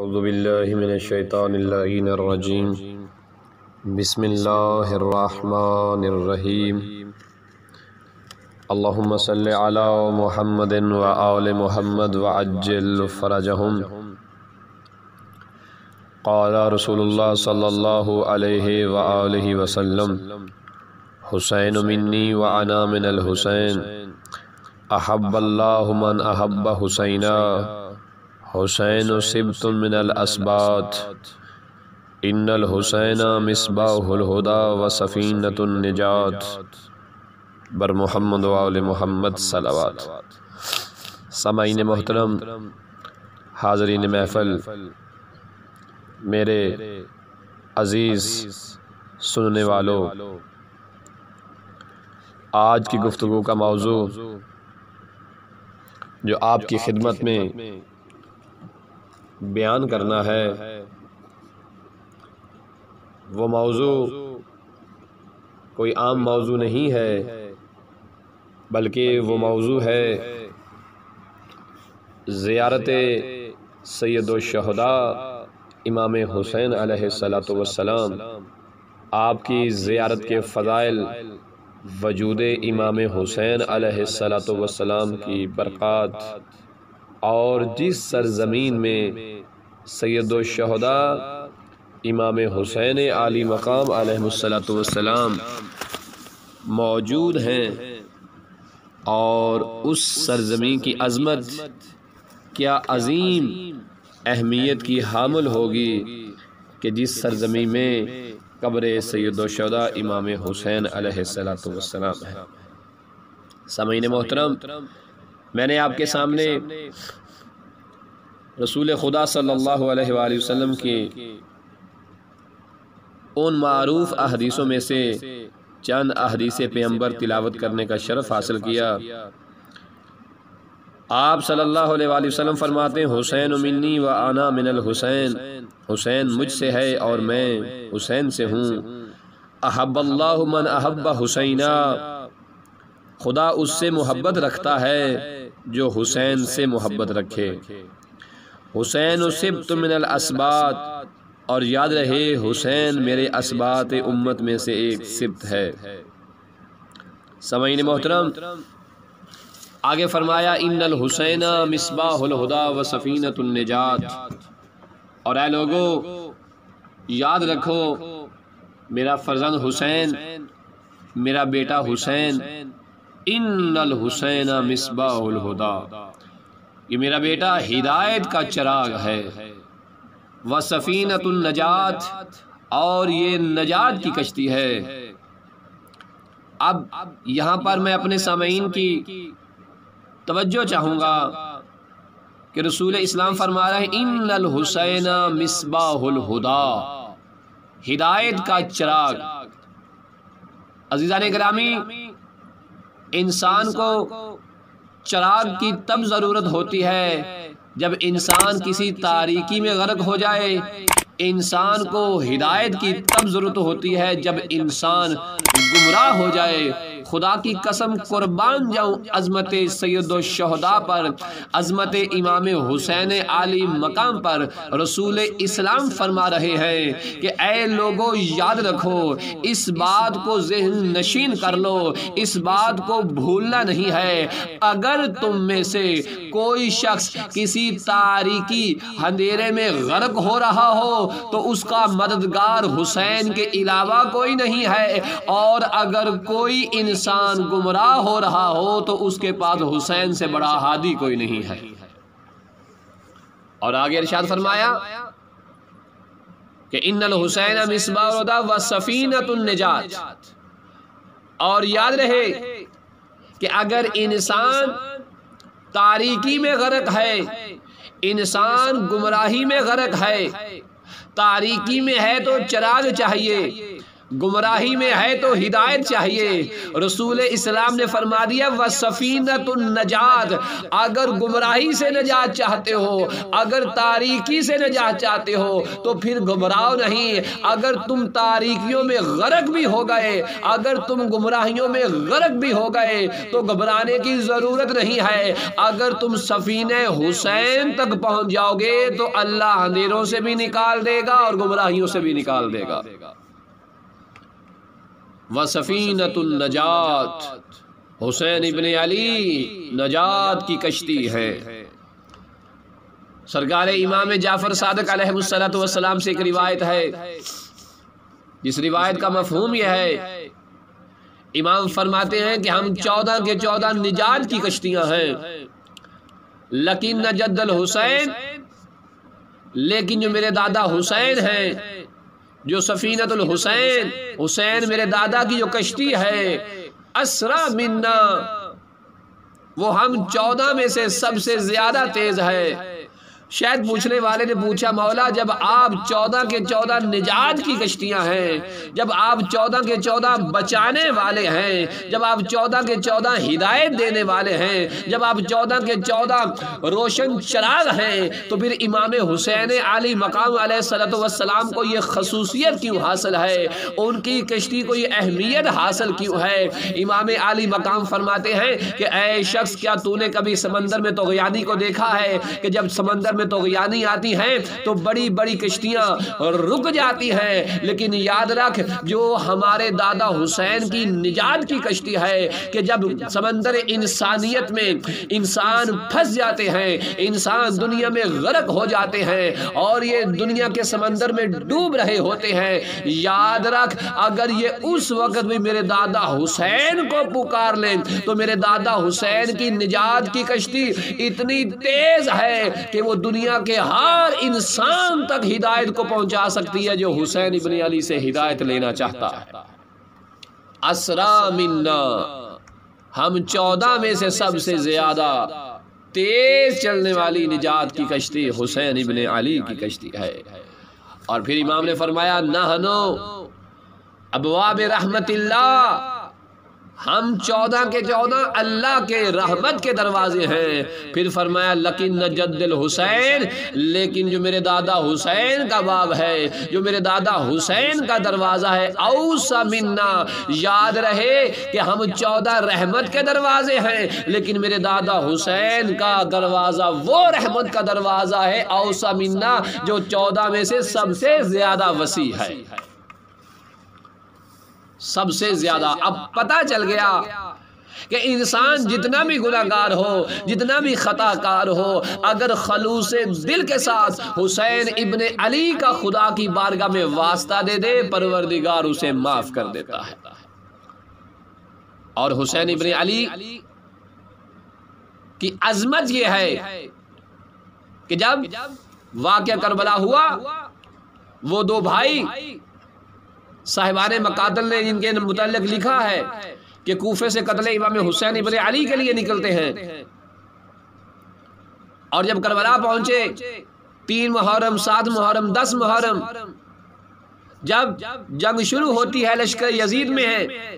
اعوذ باللہ من الشیطان اللعین الرجیم بسم اللہ الرحمن الرحیم اللہم صلی علی محمد و آل محمد وعجل فرجہم قال رسول اللہ صلی اللہ علیہ وآلہ وسلم حسین منی وانا من الحسین احب اللہ من احب حسینا حسین سبت من الاسباط ان الحسین مصباح الہدی و سفینۃ النجات بر محمد و آل محمد صلوات۔ سامعین محترم، حاضرین محفل، میرے عزیز سننے والوں، آج کی گفتگو کا موضوع جو آپ کی خدمت میں بیان کرنا ہے وہ موضوع کوئی عام موضوع نہیں ہے، بلکہ وہ موضوع ہے زیارت سید الشہداء امام حسین علیہ السلام، آپ کی زیارت کے فضائل، وجود امام حسین علیہ السلام کی برکات، اور جس سرزمین میں سید الشہداء امام حسین عالی مقام علیہ السلام موجود ہیں، اور اس سرزمین کی عظمت کیا عظیم اہمیت کی حامل ہوگی کہ جس سرزمین میں قبر سید الشہداء امام حسین علیہ السلام ہے۔ سامعین محترم، میں نے آپ کے سامنے رسول خدا صلی اللہ علیہ وآلہ وسلم کی ان معروف احادیثوں میں سے چند احادیث پیغمبر تلاوت کرنے کا شرف حاصل کیا۔ آپ صلی اللہ علیہ وآلہ وسلم فرماتے ہیں، حسین منی و انا من الحسین، حسین مجھ سے ہے اور میں حسین سے ہوں۔ احب اللہ من احب حسینا، خدا اس سے محبت رکھتا ہے جو حسین سے محبت رکھے۔ حسین سبت من الاسباط، اور یاد رہے حسین میرے اسباط امت میں سے ایک سبت ہے۔ سامعین محترم، آگے فرمایا ان الحسین مصباح الہدی و سفینۃ النجات، اور اے لوگو یاد رکھو میرا فرزند حسین، میرا بیٹا حسین، ان الحسین مصباح الہدی، یہ میرا بیٹا ہدایت کا چراغ ہے، وسفینۃ النجات، اور یہ نجات کی کشتی ہے۔ اب یہاں پر میں اپنے سامعین کی توجہ چاہوں گا کہ رسول اسلام فرما رہے ہیں ان الحسین مصباح الہدی، ہدایت کا چراغ۔ عزیزان گرامی، انسان کو چراغ کی تب ضرورت ہوتی ہے جب انسان کسی تاریکی میں غرق ہو جائے، انسان کو ہدایت کی تب ضرورت ہوتی ہے جب انسان گمراہ ہو جائے۔ خدا کی قسم قربان جاؤں عظمت سید الشہداء پر، عظمت امام حسین عالی مقام پر رسول اسلام فرما رہے ہیں کہ اے لوگو یاد رکھو، اس بات کو ذہن نشین کر لو، اس بات کو بھولنا نہیں ہے، اگر تم میں سے کوئی شخص کسی تاریکی اندھیرے میں غرق ہو رہا ہو تو اس کا مددگار حسین کے علاوہ کوئی نہیں ہے، اور اگر کوئی انسان گمراہ ہو رہا ہو تو اس کے پاس حسین سے بڑا ہادی کوئی نہیں ہے۔ اور آگے ارشاد فرمایا کہ ان الحسین مصباح الہدی و سفینۃ النجات، اور یاد رہے کہ اگر انسان تاریکی میں غرق ہے، انسان گمراہی میں غرق ہے، تاریکی میں ہے تو چراغ چاہیے، گمراہی میں ہے تو ہدایت چاہیے۔ رسول اسلام نے فرما دیا وَسَفِينَةُ النَّجَاةِ، اگر گمراہی سے نجات چاہتے ہو، اگر تاریکی سے نجات چاہتے ہو تو پھر گھبراؤ نہیں۔ اگر تم تاریکیوں میں غرق بھی ہو گئے، اگر تم گمراہیوں میں غرق بھی ہو گئے تو گھبرانے کی ضرورت نہیں ہے۔ اگر تم سفینہ حسین تک پہنچ جاؤ گے تو اللہ اندھیروں سے بھی نکال دے گا اور گمراہیوں سے بھی نکال دے گا۔ وَسَفِينَةُ النَّجَاةِ، حسین ابن علی نجات کی کشتی ہے۔ سرکار امام جعفر صادق علیہ السلام سے ایک روایت ہے، جس روایت کا مفہوم یہ ہے، امام فرماتے ہیں کہ ہم 14 کے 14 نجات کی کشتیاں ہیں، لیکن نجد الحسین، لیکن جو میرے دادا حسین ہیں، جو سفینۃ الحسین، حسین میرے دادا کی جو کشتی ہے، اسرا منا، وہ ہم 14 میں سے سب سے زیادہ تیز ہے۔ شاید پوچھنے والے نے پوچھا مولا جب آپ 14 کے 14 نجات کی کشتیاں ہیں، جب آپ 14 کے 14 بچانے والے ہیں، جب آپ 14 کے 14 ہدایت دینے والے ہیں، جب آپ 14 کے 14 روشن چراغ ہیں، تو پھر امام حسین علی مقام علیہ السلام کو یہ خصوصیت کیوں حاصل ہے، ان کی کشتی کو یہ اہمیت حاصل کیوں ہے؟ امام علی مقام فرماتے ہیں کہ اے شخص، کیا تو نے کبھی سمندر میں طغیانی کو دیکھا ہے کہ جب سمندر میں طغیانی آتی ہیں تو بڑی بڑی کشتیاں رک جاتی ہیں، لیکن یاد رکھ جو ہمارے دادا حسین کی نجات کی کشتی ہے کہ جب سمندر انسانیت میں انسان پھنس جاتے ہیں، انسان دنیا میں غرق ہو جاتے ہیں اور یہ دنیا کے سمندر میں ڈوب رہے ہوتے ہیں، یاد رکھ اگر یہ اس وقت بھی میرے دادا حسین کو پکار لیں تو میرے دادا حسین کی نجات کی کشتی اتنی تیز ہے کہ وہ دنیا کے ہر انسان تک ہدایت کو پہنچا سکتی ہے جو حسین ابن علی سے ہدایت لینا چاہتا ہے۔ اسرا منا، ہم 14 میں سے سب سے زیادہ تیز چلنے والی نجات کی کشتی حسین ابن علی کی کشتی ہے۔ اور پھر امام نے فرمایا نحنو ابواب رحمت اللہ، ہم 14 کے 14 اللہ کے رحمت کے دروازے ہیں۔ پھر فرمایا لیکن نجد الحسین، لیکن جو میرے دادا حسین کا باب ہے، جو میرے دادا حسین کا دروازہ ہے، اوسع منا، یاد رہے کہ ہم 14 رحمت کے دروازے ہیں، لیکن میرے دادا حسین کا دروازہ وہ رحمت کا دروازہ ہے اوسع منا جو 14 میں سے سب سے زیادہ وسیع ہے، سب سے زیادہ۔ اب پتہ چل گیا کہ انسان جتنا بھی گناہگار ہو، جتنا بھی خطا کار ہو، اگر خلوص دل کے ساتھ حسین ابن علی کا خدا کی بارگاہ میں واسطہ دے دے، پروردگار اسے معاف کر دیتا ہے۔ اور حسین ابن علی کی عظمت یہ ہے کہ جب واقعہ کربلا ہوا، وہ دو بھائی صاحبان مقاتل نے جن کے متعلق لکھا ہے کہ کوفے سے قتل امام حسین ابن علی کے لیے نکلتے ہیں، اور جب کربلا پہنچے 3 محرم 7 محرم 10 محرم جب جنگ شروع ہوتی ہے، لشکر یزید میں ہے،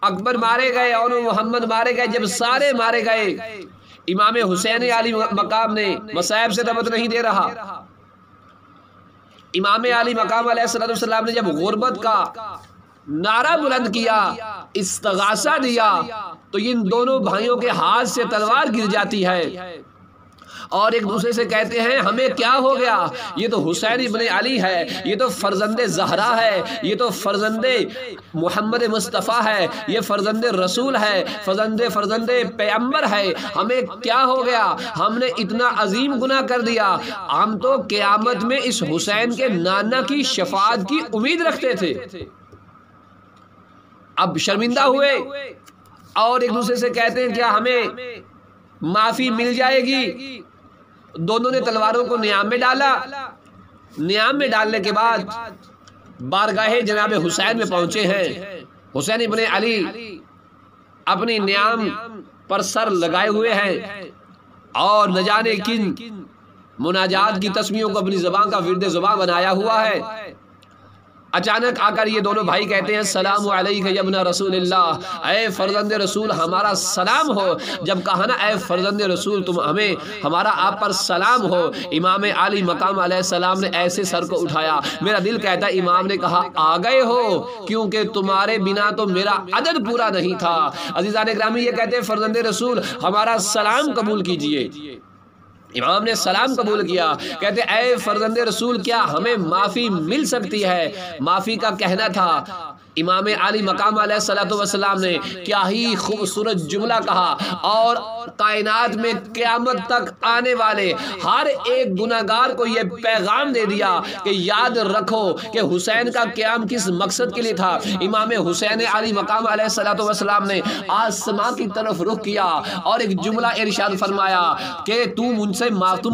اکبر مارے گئے اور محمد مارے گئے، جب سارے مارے گئے امام حسین علی مقام نے مصائب سے ربط نہیں دے رہا۔ امام علی مقام علیہ السلام نے جب غربت کا نعرہ بلند کیا، استغاثہ دیا، تو ان دونوں بھائیوں کے ہاتھ سے تلوار گر جاتی ہے اور ایک دوسرے سے کہتے ہیں ہمیں کیا ہو گیا، یہ تو حسین ابن علی ہے، یہ تو فرزند زہرا ہے، یہ تو فرزند محمد مصطفیٰ ہے، یہ فرزند رسول ہے، فرزند پیغمبر ہے، ہمیں کیا ہو گیا، ہم نے اتنا عظیم گناہ کر دیا، ہم تو قیامت میں اس حسین کے نانا کی شفاعت کی امید رکھتے تھے۔ اب شرمندہ ہوئے اور ایک دوسرے سے کہتے ہیں کیا ہمیں معافی مل جائے گی؟ دونوں نے تلواروں کو نیام میں ڈالا، نیام میں ڈالنے کے بعد بارگاہ جناب حسین میں پہنچے ہیں۔ حسین ابن علی اپنی نیام پر سر لگائے ہوئے ہیں اور نہ جانے کن مناجات کی تسمیوں کو اپنی زبان کا ورد زبان بنایا ہوا ہے، اچانک آ کر یہ دونوں بھائی کہتے ہیں السلام علیک یا ابن رسول اللہ، اے فرزند رسول ہمارا سلام ہو۔ جب کہا نا اے فرزند رسول تم ہمیں ہمارا آپ پر سلام ہو، امام علی مقام علیہ السلام نے ایسے سر کو اٹھایا، میرا دل کہتا ہے امام نے کہا آ گئے ہو، کیونکہ تمہارے بنا تو میرا عدد پورا نہیں تھا۔ عزیزان اکرامی یہ کہتے ہیں فرزند رسول ہمارا سلام قبول کیجئے۔ امام نے سلام قبول کیا، کہتے اے فرزند رسول کیا ہمیں معافی مل سکتی ہے؟ معافی کا کہنا تھا۔ امام علی مقام علیہ السلام نے کیا ہی خوبصورت جملہ کہا، اور کائنات میں قیامت تک آنے والے ہر ایک گناہگار کو یہ پیغام دے دیا کہ یاد رکھو کہ حسین کا قیام کس مقصد کے لیے تھا۔ امام حسین علی مقام علیہ السلام نے آسمان کی طرف رخ کیا اور ایک جملہ ارشاد فرمایا کہ تم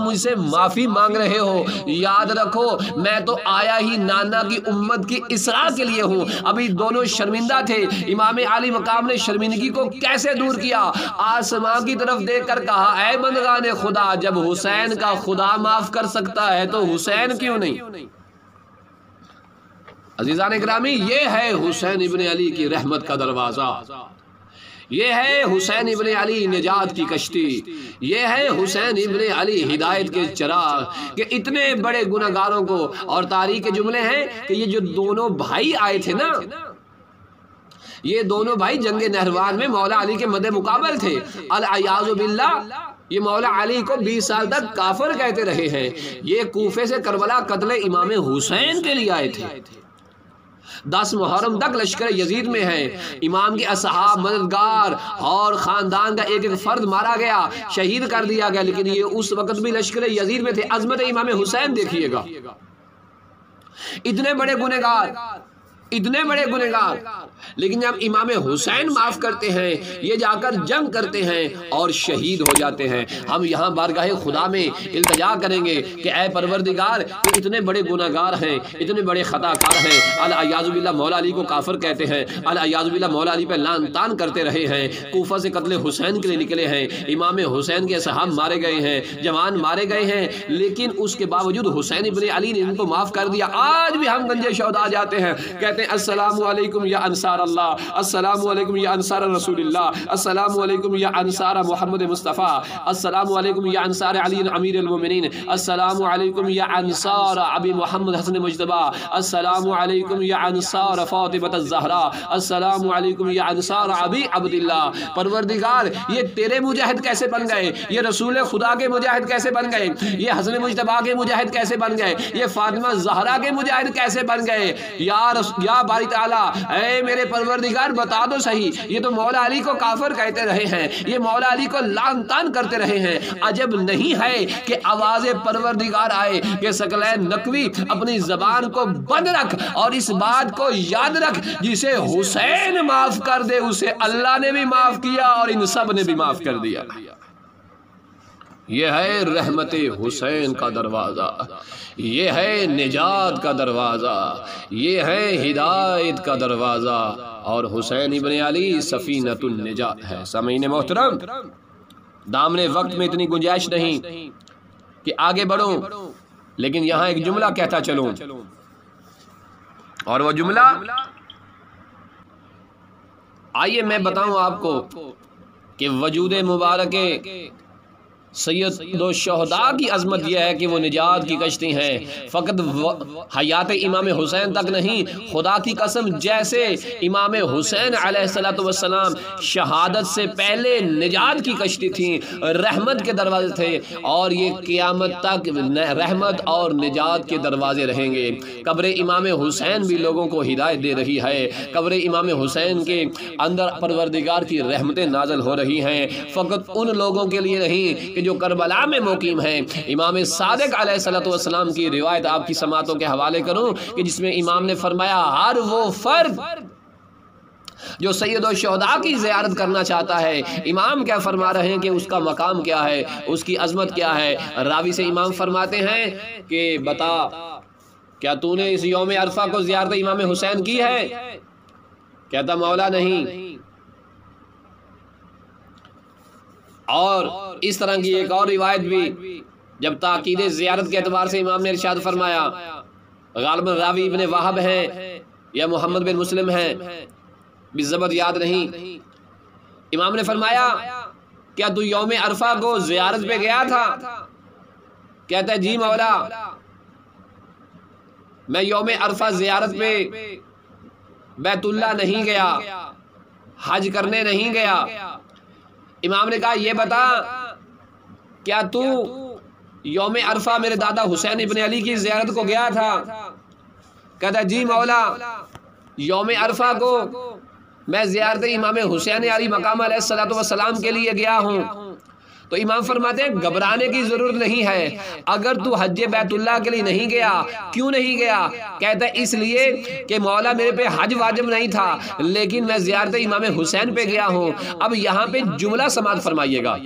مجھ سے معافی مانگ رہے ہو، یاد رکھو میں تو آیا ہی نانا کی امت کی اصلاح کے لیے ہوں۔ ابھی دونوں شرمندہ تھے، امام علی مقام نے شرمندگی کو کیسے دور کیا؟ آسمان کی طرف دیکھ کر کہا اے بندگان خدا، جب حسین کا خدا معاف کر سکتا ہے تو حسین کیوں نہیں؟ عزیزان اکرامی یہ ہے حسین ابن علی کی رحمت کا دروازہ، یہ ہے حسین ابن علی نجات کی کشتی، یہ ہے حسین ابن علی ہدایت کے چراغ، کہ اتنے بڑے گناہگاروں کو۔ اور تاریخ کے جملے ہیں کہ یہ جو دونوں بھائی آئے تھے نا، یہ دونوں بھائی جنگ نہروان میں مولا علی کے مد مقابل تھے، العیاذ باللہ۔ یہ مولا علی کو 20 سال تک کافر کہتے رہے ہیں۔ یہ کوفے سے کربلا قتل امام حسین کے لیے آئے تھے۔ 10 محرم تک لشکر یزید میں ہیں، امام کے اصحاب، مددگار اور خاندان کا ایک ایک فرد مارا گیا، شہید کر دیا گیا، لیکن یہ اس وقت بھی لشکر یزید میں تھے۔ عظمت امام حسین دیکھیے گا، اتنے بڑے گنہگار، لیکن جب امام حسین معاف کرتے ہیں، یہ جا کر جنگ کرتے ہیں اور شہید ہو جاتے ہیں۔ ہم یہاں بارگاہ خدا میں التجا کریں گے کہ اے پروردگار، یہ اتنے بڑے گناہگار ہیں، اتنے بڑے خطا کار ہیں، العیاذ باللہ مولا علی کو کافر کہتے ہیں، العیاذ باللہ مولا علی پہ لعن طعن کرتے رہے ہیں، کوفہ سے قتل حسین کے لیے نکلے ہیں، امام حسین کے صحاب مارے گئے ہیں، جوان مارے گئے ہیں، لیکن اس کے باوجود حسین ابن علی نے ان کو معاف کر دیا۔ آج بھی ہم گنجے شہداء جاتے ہیں، کہتے ہیں السلام علیکم یا انصار اللہ، السلام علیکم یا انصار رسول اللہ، السلام علیکم یا انصار محمد مصطفیٰ، السلام علیکم یا انصار علی امیر المومنین، السلام علیکم یا انصار ابی محمد حسن مجتبی، السلام علیکم یا انصار فاطمہ الزہرا، السلام علیکم یا انصار ابی عبداللہ۔ پروردگار یہ تیرے مجاہد کیسے بن گئے؟ یہ رسول خدا کے مجاہد کیسے بن گئے؟ یہ حسن مجتبی کے مجاہد کیسے بن گئے؟ یہ فاطمہ زہرا کے مجاہد کیسے بن گئے؟ یا باری تعالیٰ، اے میرے پروردگار بتا دو صحیح، یہ تو مولا علی کو کافر کہتے رہے ہیں، یہ مولا علی کو لعن طعن کرتے رہے ہیں۔ عجب نہیں ہے کہ آواز پروردگار آئے کہ ثقلین نقوی اپنی زبان کو بند رکھ اور اس بات کو یاد رکھ، جسے حسین معاف کر دے اسے اللہ نے بھی معاف کیا اور ان سب نے بھی معاف کر دیا۔ یہ ہے رحمت حسین کا دروازہ، یہ ہے نجات کا دروازہ، یہ ہے ہدایت کا دروازہ، اور حسین ابن علی سفینۃ النجات ہے۔ سامعین محترم، دامن وقت میں اتنی گنجائش نہیں کہ آگے بڑھوں، لیکن یہاں ایک جملہ کہتا چلوں، اور وہ جملہ آئیے میں بتاؤں آپ کو کہ وجود مبارک سید الشہداء کی عظمت یہ ہے کہ وہ نجات کی کشتی ہیں، فقط حیات امام حسین تک نہیں، خدا کی قسم جیسے امام حسین علیہ السلام شہادت سے پہلے نجات کی کشتی تھیں، رحمت کے دروازے تھے، اور یہ قیامت تک رحمت اور نجات کے دروازے رہیں گے۔ قبر امام حسین بھی لوگوں کو ہدایت دے رہی ہے، قبر امام حسین کے اندر پروردگار کی رحمتیں نازل ہو رہی ہیں، فقط ان لوگوں کے لیے نہیں کہ جو کربلا میں مقیم ہیں۔ امام صادق علیہ السلام کی روایت آپ کی سماعتوں کے حوالے کروں کہ جس میں امام نے فرمایا ہر وہ فرد جو سید الشہداء کی زیارت کرنا چاہتا ہے، امام کیا فرما رہے ہیں کہ اس کا مقام کیا ہے، اس کی عظمت کیا ہے۔ راوی سے امام فرماتے ہیں کہ بتا کیا تو نے اس یوم عرفہ کو زیارت امام حسین کی ہے؟ کہتا مولا نہیں۔ اور اس طرح کی ایک اور روایت بھی، جب تاکید زیارت کے اعتبار سے امام نے ارشاد فرمایا غالباً راوی ابن وہب ہیں یا محمد بن مسلم ہیں، بالضبط یاد نہیں۔ امام نے فرمایا کیا تو یوم عرفہ کو زیارت پہ گیا تھا؟ کہتا ہے جی مولا، میں یوم عرفہ زیارت پہ بیت اللہ نہیں گیا، حج کرنے نہیں گیا۔ امام نے کہا یہ بتا کیا تو یوم عرفہ میرے دادا حسین ابن علی کی زیارت کو گیا تھا؟ کہتا ہے جی مولا، یوم عرفہ کو میں زیارت امام حسین علی مقام علیہ السلام کے لیے گیا ہوں۔ تو امام فرماتے ہیں گھبرانے کی ضرورت نہیں ہے، اگر تو حج بیت اللہ کے لیے نہیں گیا، کیوں نہیں گیا؟ کہتا ہے اس لیے کہ مولا میرے پہ حج واجب نہیں تھا، لیکن میں زیارت امام حسین پہ گیا ہوں۔ اب یہاں پہ جملہ سماعت فرمائیے گا۔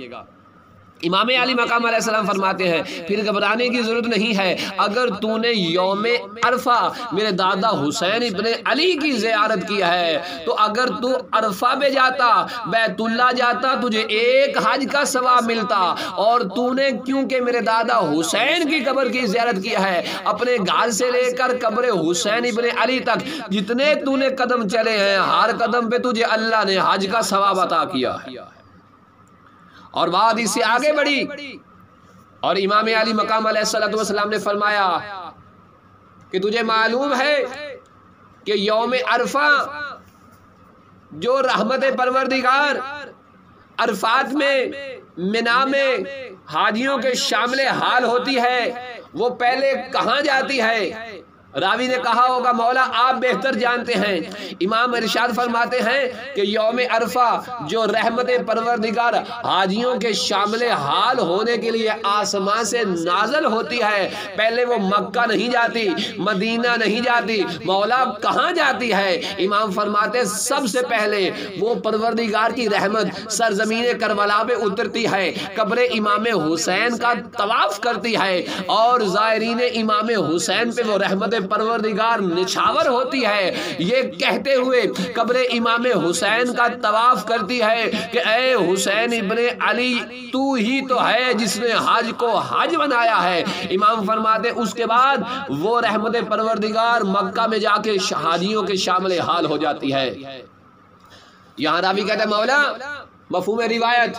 امام علی مقام علیہ السلام فرماتے ہیں پھر گھبرانے کی ضرورت نہیں ہے، اگر تو نے یوم عرفہ میرے دادا حسین ابن علی کی زیارت کی ہے تو اگر تو عرفہ پہ جاتا، بیت اللہ جاتا، تجھے ایک حج کا ثواب ملتا، اور تو نے کیونکہ میرے دادا حسین کی قبر کی زیارت کی ہے، اپنے گھر سے لے کر قبر حسین ابن علی تک جتنے تو نے قدم چلے ہیں، ہر قدم پہ تجھے اللہ نے حج کا ثواب عطا کیا ہے۔ اور بات اس سے آگے بڑھی اور امام علی مقام علیہ السلام نے فرمایا کہ تجھے معلوم ہے کہ یوم عرفہ جو رحمت پروردگار عرفات میں منا میں حاجیوں کے شامل حال ہوتی ہے، وہ پہلے کہاں جاتی ہے؟ راوی نے کہا ہوگا مولا آپ بہتر جانتے ہیں۔ امام ارشاد فرماتے ہیں کہ یوم عرفہ جو رحمت پروردگار حاجیوں کے شامل حال ہونے کے لیے آسمان سے نازل ہوتی ہے، پہلے وہ مکہ نہیں جاتی، مدینہ نہیں جاتی، مولا کہاں جاتی ہے؟ امام فرماتے سب سے پہلے وہ پروردگار کی رحمت سرزمین کربلا پہ اترتی ہے، قبر امام حسین کا طواف کرتی ہے، اور زائرین امام حسین پہ وہ رحمت پروردگار نچھاور ہوتی ہے، یہ کہتے ہوئے قبر امام حسین کا طواف کرتی ہے کہ اے حسین ابن علی، تو ہی تو ہے جس نے حج کو حج بنایا ہے۔ امام فرماتے اس کے بعد وہ رحمت پروردگار مکہ میں جا کے حاجیوں کے شامل حال ہو جاتی ہے۔ یہاں راوی کہتا ہے مولا مفہوم روایت،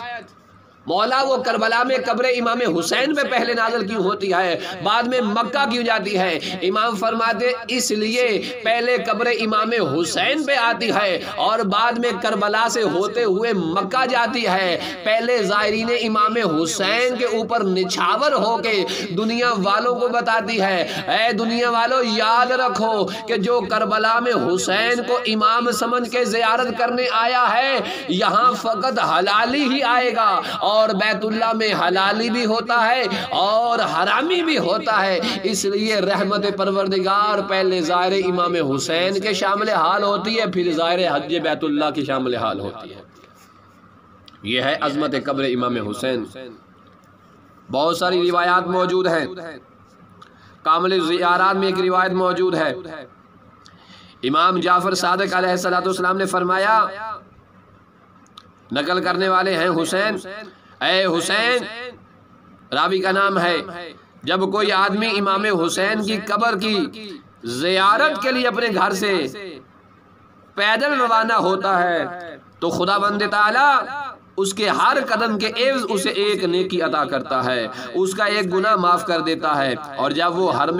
مولا وہ کربلا میں قبر امام حسین پہ پہلے نازل کیوں ہوتی ہے، بعد میں مکہ کیوں جاتی ہے؟ امام فرماتے اس لیے پہلے قبر امام حسین پہ آتی ہے اور بعد میں کربلا سے ہوتے ہوئے مکہ جاتی ہے۔ پہلے زائرین امام حسین کے اوپر نچھاور ہو کے دنیا والوں کو بتاتی ہے، اے دنیا والوں یاد رکھو کہ جو کربلا میں حسین کو امام سمجھ کے زیارت کرنے آیا ہے، یہاں فقط حلالی ہی آئے گا، اور بیت اللہ میں حلالی بھی ہوتا ہے اور حرامی بھی ہوتا ہے۔ اس لیے رحمت پروردگار پہلے ظاہر امام حسین کے شامل حال ہوتی ہے، پھر ظاہر حج بیت اللہ کے شامل حال ہوتی ہے۔ یہ ہے عظمت قبر امام حسین۔ بہت ساری روایات موجود ہیں، کامل زیارات میں ایک روایت موجود ہے، امام جعفر صادق علیہ السلام نے فرمایا، نقل کرنے والے ہیں حسین، اے حسین، راوی کا نام ہے، جب کوئی آدمی امام حسین کی قبر کی زیارت کے لیے اپنے گھر سے پیدل روانہ ہوتا ہے تو خدا بند تعالی اس کے ہر قدم کے عوض اسے ایک نیکی عطا کرتا ہے، اس کا ایک گناہ معاف کر دیتا ہے، اور جب وہ حرم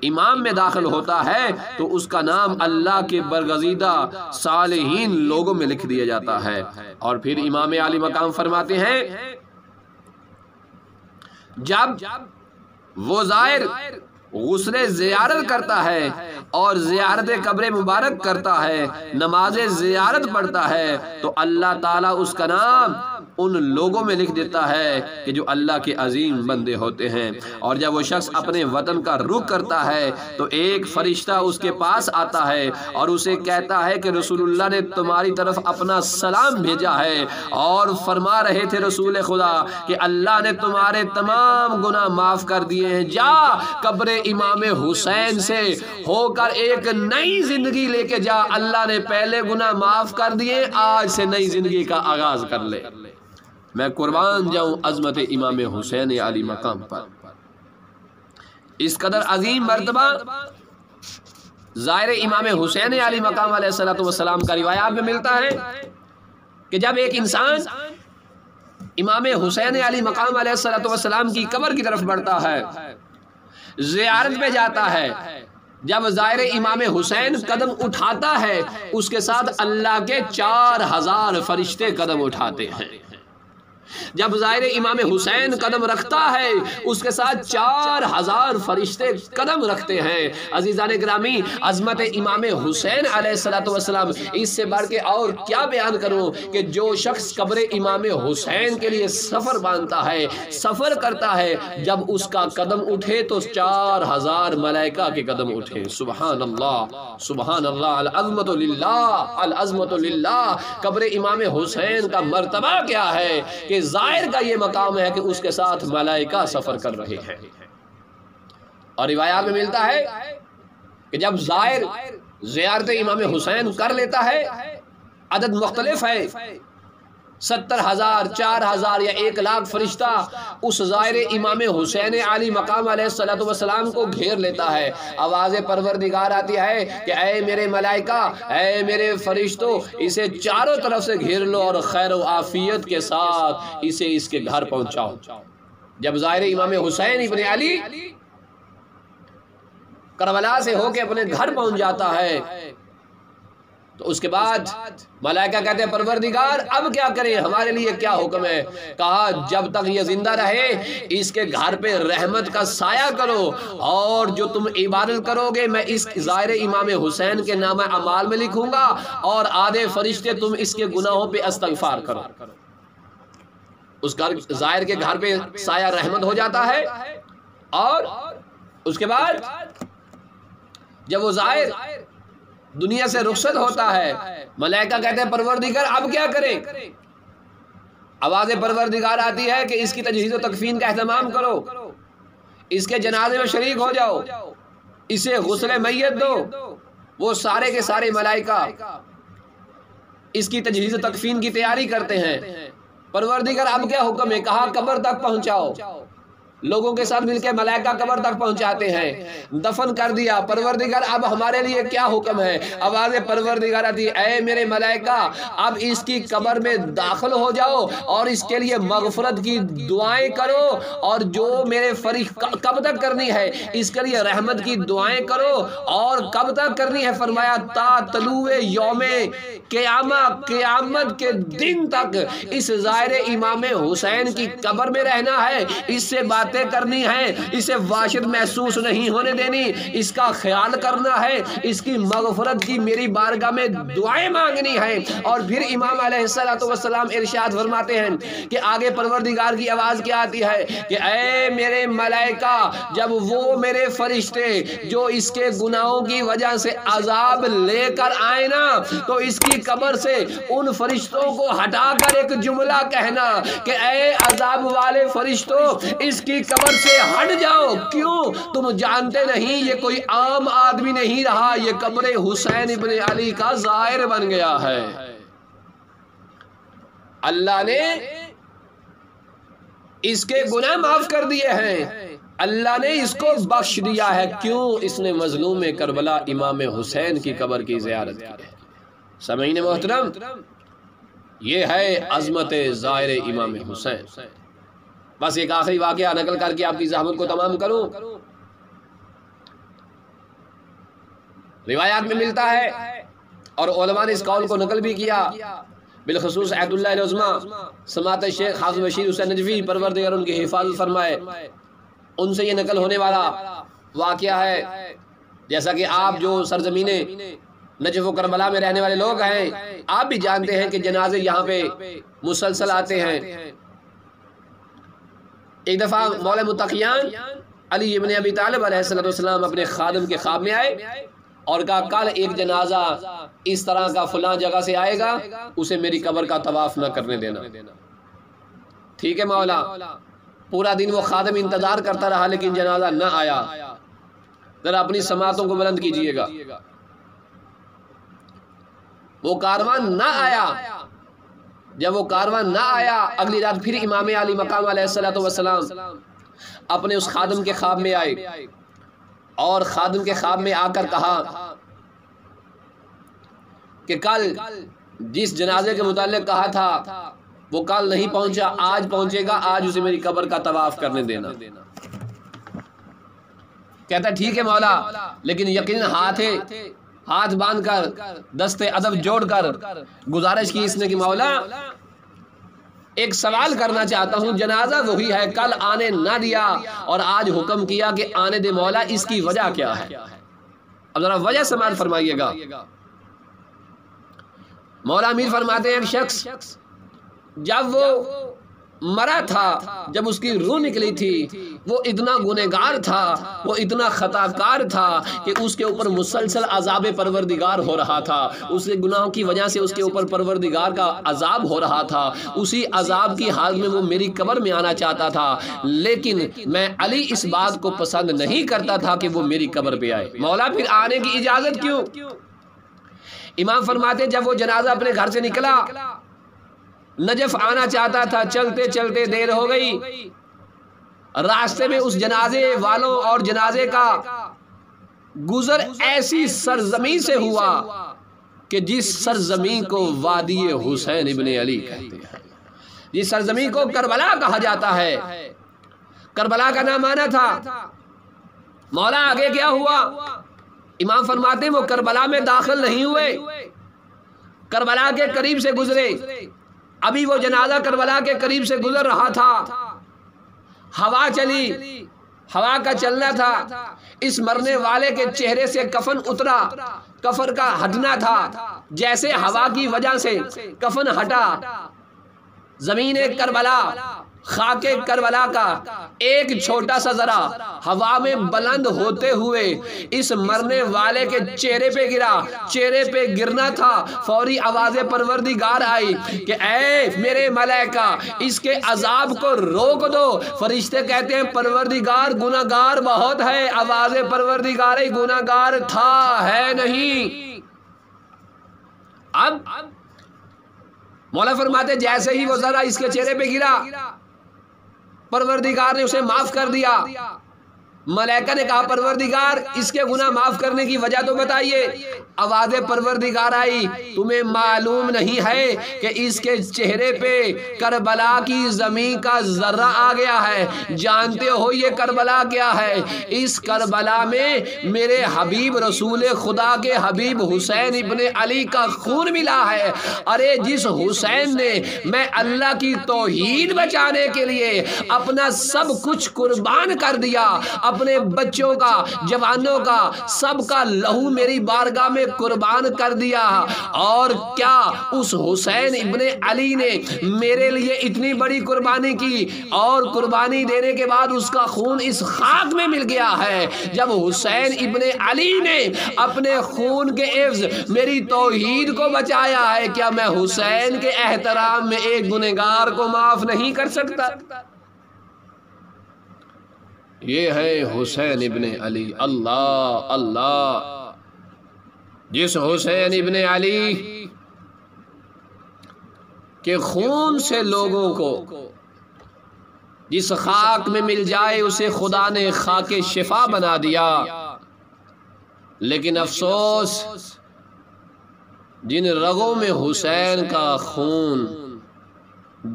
امام میں داخل ہوتا ہے تو اس کا نام اللہ کے برگزیدہ صالحین لوگوں میں لکھ دیا جاتا ہے۔ اور پھر امام علی مقام فرماتے ہیں جب وہ زائر غسل زیارت کرتا ہے اور زیارت قبر مبارک کرتا ہے، نماز زیارت پڑھتا ہے، تو اللہ تعالیٰ اس کا نام ان لوگوں میں لکھ دیتا ہے کہ جو اللہ کے عظیم بندے ہوتے ہیں۔ اور جب وہ شخص اپنے وطن کا رخ کرتا ہے تو ایک فرشتہ اس کے پاس آتا ہے اور اسے کہتا ہے کہ رسول اللہ نے تمہاری طرف اپنا سلام بھیجا ہے، اور فرما رہے تھے رسول خدا کہ اللہ نے تمہارے تمام گناہ معاف کر دیے ہیں، جا قبر امام حسین سے ہو کر ایک نئی زندگی لے کے جا، اللہ نے پہلے گناہ معاف کر دیے، آج سے نئی زندگی کا آغاز کر لے۔ میں قربان جاؤں عظمت امام حسین علی مقام پر، اس قدر عظیم مرتبہ ظاہر امام حسین علی مقام علیہ الصلوۃ والسلام کا روایات میں ملتا ہے کہ جب ایک انسان امام حسین علی مقام علیہ الصلوۃ والسلام کی قبر کی طرف بڑھتا ہے، زیارت پہ جاتا ہے، جب ظاہر امام حسین قدم اٹھاتا ہے اس کے ساتھ اللہ کے 4000 فرشتے قدم اٹھاتے ہیں، جب ظاہر امام حسین قدم رکھتا ہے اس کے ساتھ 4000 فرشتے قدم رکھتے ہیں۔ عزیزان گرامی، عظمت امام حسین علیہ الصلوۃ والسلام، اس سے بڑھ کے اور کیا بیان کروں کہ جو شخص قبر امام حسین کے لیے سفر باندھتا ہے، سفر کرتا ہے، جب اس کا قدم اٹھے تو 4000 ملائکہ کے قدم اٹھے۔ سبحان اللہ، سبحان اللہ، العظمت للہ، العظمت للہ۔ قبر امام حسین کا مرتبہ کیا ہے کہ ظاہر کا یہ مقام ہے کہ اس کے ساتھ ملائکہ سفر کر رہے ہیں، اور روایات میں ملتا ہے کہ جب ظاہر زیارت امام حسین کر لیتا ہے، عدد مختلف ہے، 70,000، 4,000 یا 1,00,000 فرشتہ اس ظاہر امام حسین علی مقام علیہ الصلوۃ والسلام کو گھیر لیتا ہے۔ آواز پروردگار آتی ہے کہ اے میرے ملائکہ، اے میرے فرشتوں، اسے چاروں طرف سے گھیر لو اور خیر و عافیت کے ساتھ اسے اس کے گھر پہنچاؤ۔ جب ظاہر امام حسین ابن علی کربلا سے ہو کے اپنے گھر پہنچ جاتا ہے تو اس کے بعد ملائکہ کہتے ہیں پروردگار اب کیا کریں، ہمارے لیے کیا حکم ہے؟ کہا جب تک یہ زندہ رہے اس کے گھر پہ رحمت کا سایہ کرو، اور جو تم عبادت کرو گے میں اس ظاہر امام حسین کے نامہ اعمال میں لکھوں گا، اور آدھے فرشتے تم اس کے گناہوں پہ استغفار کرو۔ اس ظاہر کے گھر پہ سایہ رحمت ہو جاتا ہے، اور اس کے بعد جب وہ ظاہر دنیا سے رخصت ہوتا ہے، ملائکہ کہتے ہیں پروردگار اب کیا کریں؟ آواز پروردگار آتی ہے کہ اس کی تجہیز و تکفین کا اہتمام کرو، اس کے جنازے میں شریک ہو جاؤ، اسے غسل میت دو۔ وہ سارے کے سارے ملائکہ اس کی تجہیز و تکفین کی تیاری کرتے ہیں۔ پروردگار اب کیا حکم ہے؟ کہا قبر تک پہنچاؤ۔ لوگوں کے ساتھ مل کے ملائکہ قبر تک پہنچاتے ہیں، دفن کر دیا۔ پروردگار اب ہمارے لیے کیا حکم ہے؟ آواز پروردگار آتی ہے اے میرے ملائکہ اب اس کی قبر میں داخل ہو جاؤ اور اس کے لیے مغفرت کی دعائیں کرو، اور جو میرے فرشتے کب تک کرنی ہے اس کے لیے رحمت کی دعائیں کرو، اور کب تک کرنی ہے؟ فرمایا تا طلوع یوم قیامت کے دن تک اس ظاہر امام حسین کی قبر میں رہنا ہے، اس سے باتیں کرنی ہے، اسے وحشت محسوس نہیں ہونے دینی، اس کا خیال کرنا ہے، اس کی مغفرت کی میری بارگاہ میں دعائیں مانگنی ہے۔ اور پھر امام علیہ الصلوۃ والسلام ارشاد فرماتے ہیں کہ آگے پروردگار کی آواز کیا آتی ہے کہ اے میرے ملائکہ جب وہ میرے فرشتے جو اس کے گناہوں کی وجہ سے عذاب لے کر آئے نا تو اس کی قبر سے ان فرشتوں کو ہٹا کر ایک جملہ کہنا کہ اے عذاب والے فرشتوں اس کی قبر سے ہٹ جاؤ، کیوں؟ تم جانتے نہیں یہ کوئی عام آدمی نہیں رہا، یہ قبر حسین ابن علی کا ظاہر بن گیا ہے۔ اللہ نے اس کے گناہ معاف کر دیے ہیں، اللہ نے اس کو بخش دیا ہے، کیوں؟ اس نے مظلوم کربلا امام حسین کی قبر کی زیارت کی ہے۔ سامعین محترم، یہ ہے عظمت ظاہر امام حسین۔ بس ایک آخری واقعہ نقل کر کے آپ کی زحمت کو تمام کروں۔ روایات میں ملتا ہے اور علماء نے اس قول کو نقل بھی کیا، بالخصوص عید اللہ العظمیٰ سماعت شیخ حافظ بشیر حسین نجوی پروردگار ان کی حفاظت فرمائے، ان سے یہ نقل ہونے والا واقعہ ہے۔ جیسا کہ آپ جو سرزمین نجف و کربلا میں رہنے والے لوگ ہیں آپ بھی جانتے ہیں کہ جنازے یہاں پہ مسلسل آتے ہیں۔ ایک دفعہ مولا متقیان علی ابن ابی طالب علیہ السلام اپنے خادم کے خواب میں آئے اور کہا کل ایک جنازہ اس طرح کا فلاں جگہ سے آئے گا، اسے میری قبر کا طواف نہ کرنے دینا۔ ٹھیک ہے مولا۔ پورا دن وہ خادم انتظار کرتا رہا لیکن جنازہ نہ آیا۔ ذرا اپنی سماعتوں کو بلند کیجئے گا۔ وہ کاروان نہ آیا۔ جب وہ کاروان نہ آیا اگلی رات پھر امام علی مقام علیہ الصلوۃ والسلام اپنے اس خادم کے خواب میں آئے اور خادم کے خواب میں آ کر کہا کہ کل جس جنازے کے متعلق کہا تھا وہ کل نہیں پہنچا، آج پہنچے گا، آج اسے میری قبر کا طواف کرنے دینا۔ کہتا ہے ٹھیک ہے مولا، لیکن یقیناً ہاتھ باندھ کر دست ادب جوڑ کر گزارش کی اس نے کہ مولا ایک سوال کرنا چاہتا ہوں، جنازہ وہی ہے، کل آنے نہ دیا اور آج حکم کیا کہ آنے دے مولا، اس کی وجہ کیا ہے؟ اب ذرا وجہ سماعت فرمائیے گا۔ مولا امیر فرماتے ہیں ایک شخص جب وہ مرا تھا، جب اس کی روح نکلی تھی، وہ اتنا گنہگار تھا، وہ اتنا خطا کار تھا کہ اس کے اوپر مسلسل عذاب پروردگار ہو رہا تھا، اس کے گناہوں کی وجہ سے اس کے اوپر پروردگار کا عذاب ہو رہا تھا، اسی عذاب کی حال میں وہ میری قبر میں آنا چاہتا تھا، لیکن میں علی اس بات کو پسند نہیں کرتا تھا کہ وہ میری قبر پہ آئے۔ مولا پھر آنے کی اجازت کیوں؟ امام فرماتے جب وہ جنازہ اپنے گھر سے نکلا، نجف آنا چاہتا تھا، چلتے چلتے دیر ہو گئی، راستے میں اس جنازے والوں اور جنازے کا گزر ایسی سرزمین سے ہوا کہ جس سرزمین کو وادی حسین ابن علی کہتے ہیں، جس سرزمین کو کربلا کہا جاتا ہے، کربلا کا نام آنا تھا۔ مولا آگے کیا ہوا؟ امام فرماتے ہیں وہ کربلا میں داخل نہیں ہوئے، کربلا کے قریب سے گزرے، ابھی وہ جنازہ کربلا کے قریب سے گزر رہا تھا، ہوا چلی، ہوا کا چلنا تھا، اس مرنے والے کے چہرے سے کفن اترا، کفن کا ہٹنا تھا، جیسے ہوا کی وجہ سے کفن ہٹا، زمین کربلا، خاک کربلا کا ایک چھوٹا سا ذرا ہوا میں بلند ہوتے ہوئے اس مرنے والے کے چہرے پہ گرا، چہرے پہ گرنا تھا، فوری آواز پروردگار آئی کہ اے میرے ملائکہ اس کے عذاب کو روک دو۔ فرشتے کہتے ہیں پروردگار گناہگار بہت ہے، آواز پروردگار گناہگار تھا ہے نہیں۔ اب مولا فرماتے جیسے ہی وہ ذرا اس کے چہرے پہ گرا، پروردگار نے اسے معاف کر دیا۔ ملائکہ نے کہا پروردگار اس کے گناہ معاف کرنے کی وجہ تو بتائیے۔ آواز پروردگار آئی تمہیں معلوم نہیں ہے کہ اس کے چہرے پہ کربلا کی زمین کا ذرہ آ گیا ہے؟ جانتے ہو یہ کربلا کیا ہے؟ اس کربلا میں میرے حبیب رسول خدا کے حبیب حسین ابن علی کا خون ملا ہے۔ ارے جس حسین نے میں اللہ کی توحید بچانے کے لیے اپنا سب کچھ قربان کر دیا، اپنے بچوں کا، جوانوں کا، سب کا لہو میری بارگاہ میں قربان کر دیا، اور کیا اس حسین ابن علی نے میرے لیے اتنی بڑی قربانی کی، اور قربانی دینے کے بعد اس کا خون اس خاک میں مل گیا ہے۔ جب حسین ابن علی نے اپنے خون کے عوض میری توحید کو بچایا ہے، کیا میں حسین کے احترام میں ایک گنہگار کو معاف نہیں کر سکتا؟ یہ ہے حسین ابن علی۔ اللہ اللہ، جس حسین ابن علی کے خون سے لوگوں کو جس خاک میں مل جائے اسے خدا نے خاک شفا بنا دیا، لیکن افسوس جن رگوں میں حسین کا خون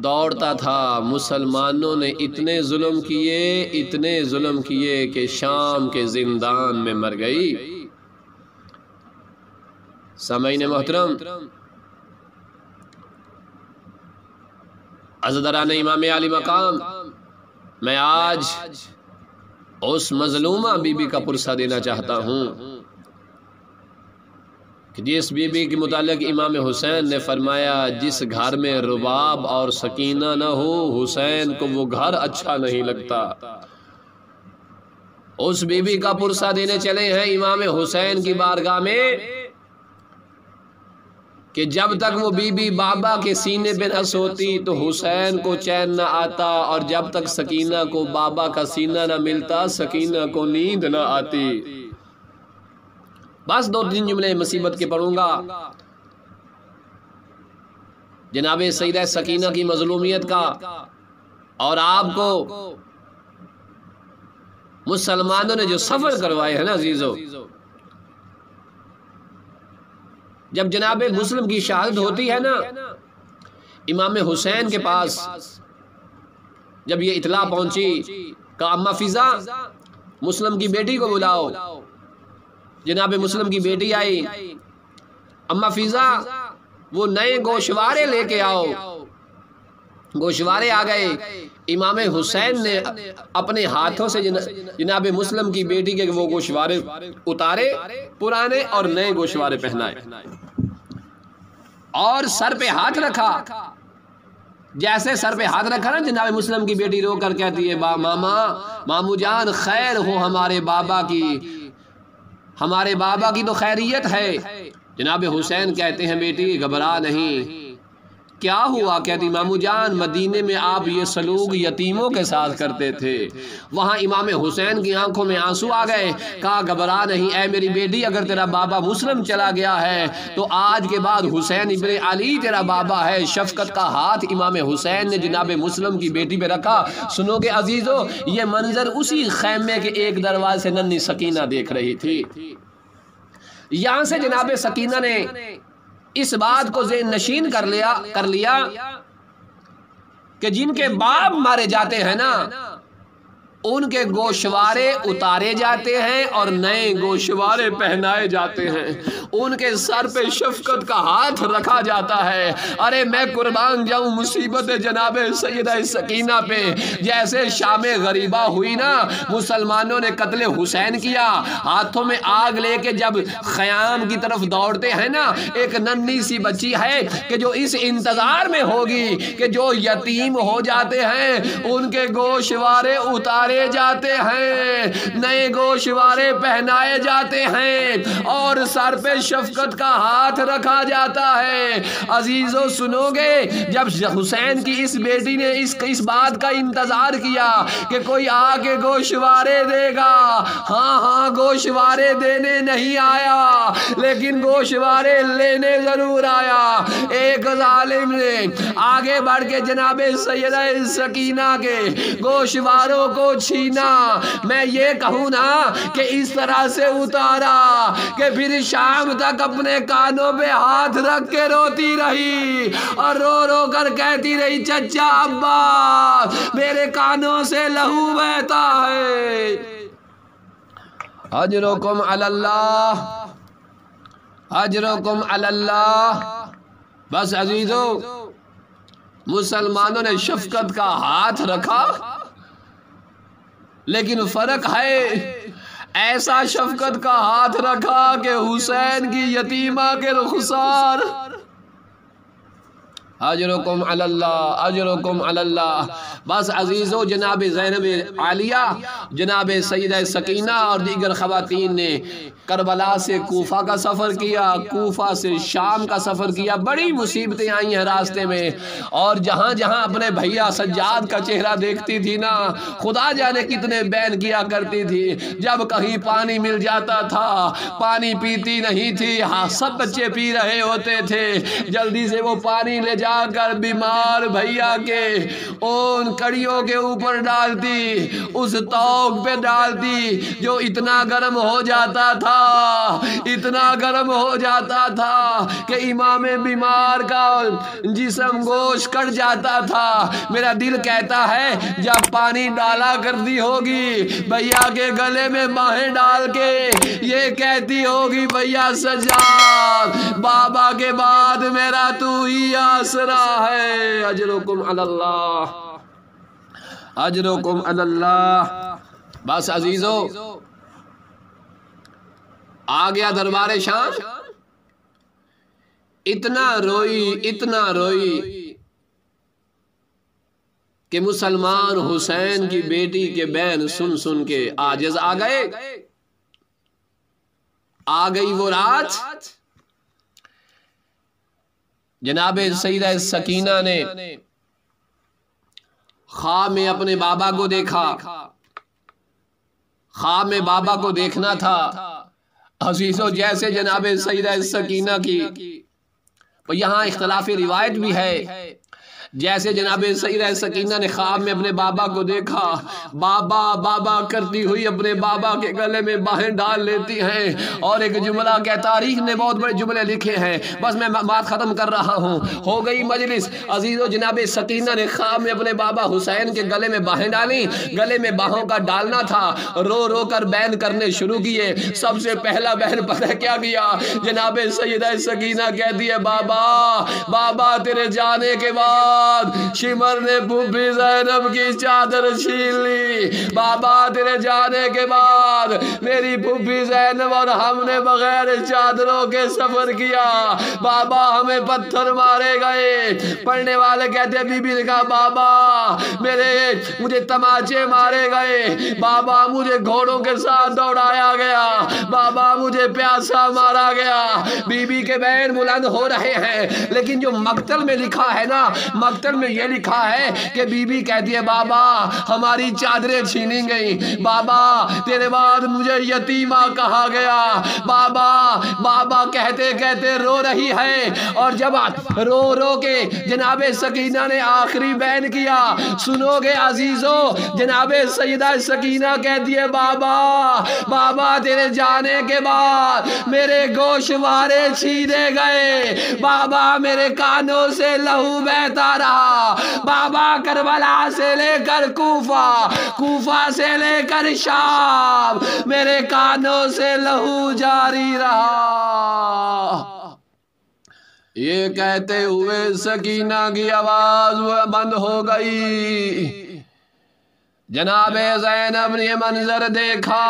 دوڑتا تھا، مسلمانوں نے اتنے ظلم کیے، اتنے ظلم کیے کہ شام کے زندان میں مر گئی۔ سامعین محترم، عزیزان امام علی مقام، میں آج اس مظلومہ بی بی کا پرسہ دینا چاہتا ہوں کہ جس بی بی کے متعلق امام حسین نے فرمایا جس گھر میں رباب اور سکینہ نہ ہو حسین کو وہ گھر اچھا نہیں لگتا۔ اس بی بی کا پرسہ دینے چلے ہیں امام حسین کی بارگاہ میں کہ جب تک وہ بی بی بابا کے سینے پہ نہ سوتی تو حسین کو چین نہ آتا، اور جب تک سکینہ کو بابا کا سینہ نہ ملتا سکینہ کو نیند نہ آتی۔ بس دو تین جملے مصیبت کے پڑھوں گا جناب سیدہ سکینہ کی مظلومیت کا، اور آپ کو مسلمانوں نے جو سفر کروائے ہیں نا عزیزو، جب جناب مسلم کی شہادت ہوتی ہے نا، امام حسین کے پاس جب یہ اطلاع پہنچی کہ اماں فضا مسلم کی بیٹی کو بلاؤ، جناب مسلم کی بیٹی آئی، اماں فضا وہ نئے گوشوارے لے کے آؤ، گوشوارے آ گئے۔ امام حسین نے اپنے ہاتھوں سے جناب مسلم کی بیٹی کے وہ گوشوارے اتارے، پرانے اور نئے گوشوارے پہنائے، اور سر پہ ہاتھ رکھا۔ جیسے سر پہ ہاتھ رکھا نا، جناب مسلم کی بیٹی رو کر کہتی ہے ماما، مامو جان خیر ہو ہمارے بابا کی، ہمارے بابا کی تو خیریت ہے۔ جناب حسین کہتے ہیں بیٹی گھبرا نہیں، کیا ہوا؟ کہتی مامو جان مدینے میں آپ یہ سلوک یتیموں کے ساتھ کرتے تھے۔ وہاں امام حسین کی آنکھوں میں آنسو آ گئے، کہا گھبرا نہیں اے میری بیٹی، اگر تیرا بابا مسلم چلا گیا ہے تو آج کے بعد حسین ابن علی تیرا بابا ہے۔ شفقت کا ہاتھ امام حسین نے جناب مسلم کی بیٹی پہ رکھا۔ سنو گے عزیزو، یہ منظر اسی خیمے کے ایک دروازے سے ننھی سکینہ دیکھ رہی تھی۔ یہاں سے جناب سکینہ نے اس بات کو ذہن نشین کر لیا کہ جن کے باپ مارے جاتے ہیں نا، ان کے گوشوارے اتارے جاتے ہیں اور نئے گوشوارے پہنائے جاتے ہیں، ان کے سر پہ شفقت کا ہاتھ رکھا جاتا ہے۔ ارے میں قربان جاؤں مصیبت جناب سیدہ سکینہ پہ۔ جیسے شام غریبہ ہوئی نا، مسلمانوں نے قتل حسین کیا، ہاتھوں میں آگ لے کے جب خیام کی طرف دوڑتے ہیں نا، ایک ننھی سی بچی ہے کہ جو اس انتظار میں ہوگی کہ جو یتیم ہو جاتے ہیں ان کے گوشوارے اتارے جاتے ہیں، نئے گوشوارے پہنائے جاتے ہیں، اور سر پہ شفقت کا ہاتھ رکھا جاتا ہے۔ عزیزو سنو گے، جب حسین کی اس بیٹی نے اس بات کا انتظار کیا کہ کوئی آ کے گوشوارے دے گا، ہاں گوشوارے دینے نہیں آیا لیکن گوشوارے لینے ضرور آیا۔ ایک ظالم نے آگے بڑھ کے جناب سیدہ سکینہ کے گوشواروں کو چھینا، میں یہ کہوں نا کہ اس طرح سے اتارا کہ پھر شام تک اپنے کانوں پہ ہاتھ رکھ کے روتی رہی، اور رو رو کر کہتی رہی چچا عباس میرے کانوں سے لہو بہتا ہے۔ اجرکم علی اللہ، اجرکم علی اللہ۔ بس عزیزو، مسلمانوں نے شفقت کا ہاتھ رکھا، لیکن فرق ہے، ایسا شفقت کا ہاتھ رکھا کہ حسین کی یتیمہ کے رخسار۔ اجرکم علی اللہ، اجرکم علی اللہ۔ بس عزیزو، جناب زینب عالیہ، جناب سیدہ سکینہ اور دیگر خواتین نے کربلا سے کوفہ کا سفر کیا، کوفہ سے شام کا سفر کیا۔ بڑی مصیبتیں آئی ہیں راستے میں، اور جہاں جہاں اپنے بھیا سجاد کا چہرہ دیکھتی تھی نا، خدا جانے کتنے بین کیا کرتی تھی۔ جب کہیں پانی مل جاتا تھا، پانی پیتی نہیں تھی، ہاں سب بچے پی رہے ہوتے تھے، جلدی سے وہ پانی لے جا کر بیمار بھیا کے ان کڑیوں کے اوپر ڈالتی، اس توق پہ ڈالتی جو اتنا گرم ہو جاتا تھا، اتنا گرم ہو جاتا تھا کہ امام بیمار کا جسم گوشت کٹ جاتا تھا۔ میرا دل کہتا ہے جب پانی ڈالا کرتی ہوگی بھیا کے گلے میں باہیں ڈال کے یہ کہتی ہوگی بھیا سجاد بابا کے بعد میرا تو ہی آسرا ہے۔ اجرکم علی اللہ، اجرکم علی اللہ۔ بس عزیزو، آ گیا دربار شام، اتنا روئی کہ مسلمان حسین کی بیٹی کے بین سن کے عاجز آ گئے۔ آ گئی وہ رات، جناب سیدہ سکینہ نے خواب میں اپنے بابا کو دیکھا، خواب میں بابا کو دیکھنا تھا۔ عزیزو، جیسے جناب سیدہ سکینہ کی یہاں اختلاف روایت بھی ہے، جیسے جناب سیدہ سکینہ نے خواب میں اپنے بابا کو دیکھا، بابا بابا کرتی ہوئی اپنے بابا کے گلے میں باہیں ڈال لیتی ہیں، اور ایک جملہ کیا، تاریخ نے بہت بڑے جملے لکھے ہیں، بس میں بات ختم کر رہا ہوں۔ ہو گئی مجلس، عزیزو جناب سکینہ نے خواب میں اپنے بابا حسین کے گلے میں باہیں ڈالی، گلے میں باہوں کا ڈالنا تھا، رو رو کر بین کرنے شروع کیے۔ سب سے پہلا بہن پتہ کیا کیا، جناب سیدہ سکینہ کہتی ہے بابا بابا تیرے جانے کے بعد شمر نے پھوپھی زینب کی چادر چھین لی، بابا تیرے جانے کے بعد میری پھوپھی زینب اور ہم نے بغیر چادروں کے سفر کیا، بابا ہمیں پتھر مارے گئے۔ پڑھنے والے کہتے ہیں بی بی نے کہا بابا مجھے تماچے مارے گئے، بابا مجھے گھوڑوں کے ساتھ دوڑایا گیا، بابا مجھے پیاسا مارا گیا۔ بی بی کے بین بلند ہو رہے ہیں، لیکن جو مقتل میں لکھا ہے نا، مقتل میں یہ لکھا ہے کہ بی بی کہتی ہے بابا ہماری چادریں چھینی گئی، بابا تیرے بعد مجھے یتیمہ کہا گیا، بابا بابا کہتے کہتے رو رہی ہے۔ اور جب رو رو کے جناب سکینہ نے آخری بین کیا، سنو گے عزیزو، جناب سیدہ سکینہ کہتی ہے بابا بابا تیرے جانے کے بعد میرے گوشوارے چھینے گئے، بابا میرے کانوں سے لہو بہتا رہا، بابا کربلا سے لے کر کوفہ، کوفہ سے لے کر شام میرے کانوں سے لہو جاری رہا۔ یہ کہتے ہوئے سکینہ کی آواز بند ہو گئی۔ جناب زینب نے یہ منظر دیکھا،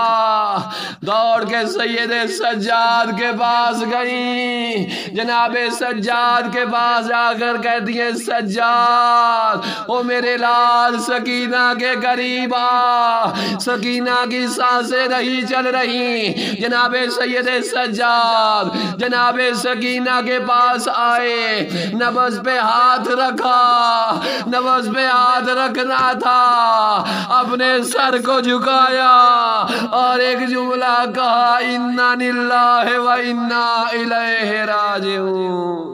دوڑ کے سید سجاد کے پاس گئی، جناب سجاد کے پاس جا کر کہتی ہیں سجاد او میرے لال سکینہ کے قریب آ، سکینہ کی سانسیں نہیں چل رہی۔ جناب سید سجاد جناب سکینہ کے پاس آئے، نبض پہ ہاتھ رکھا، نبض پہ ہاتھ رکھنا تھا، اپنے سر کو جھکایا اور ایک جملہ کہا انا للہ و انا الیہ راجعون۔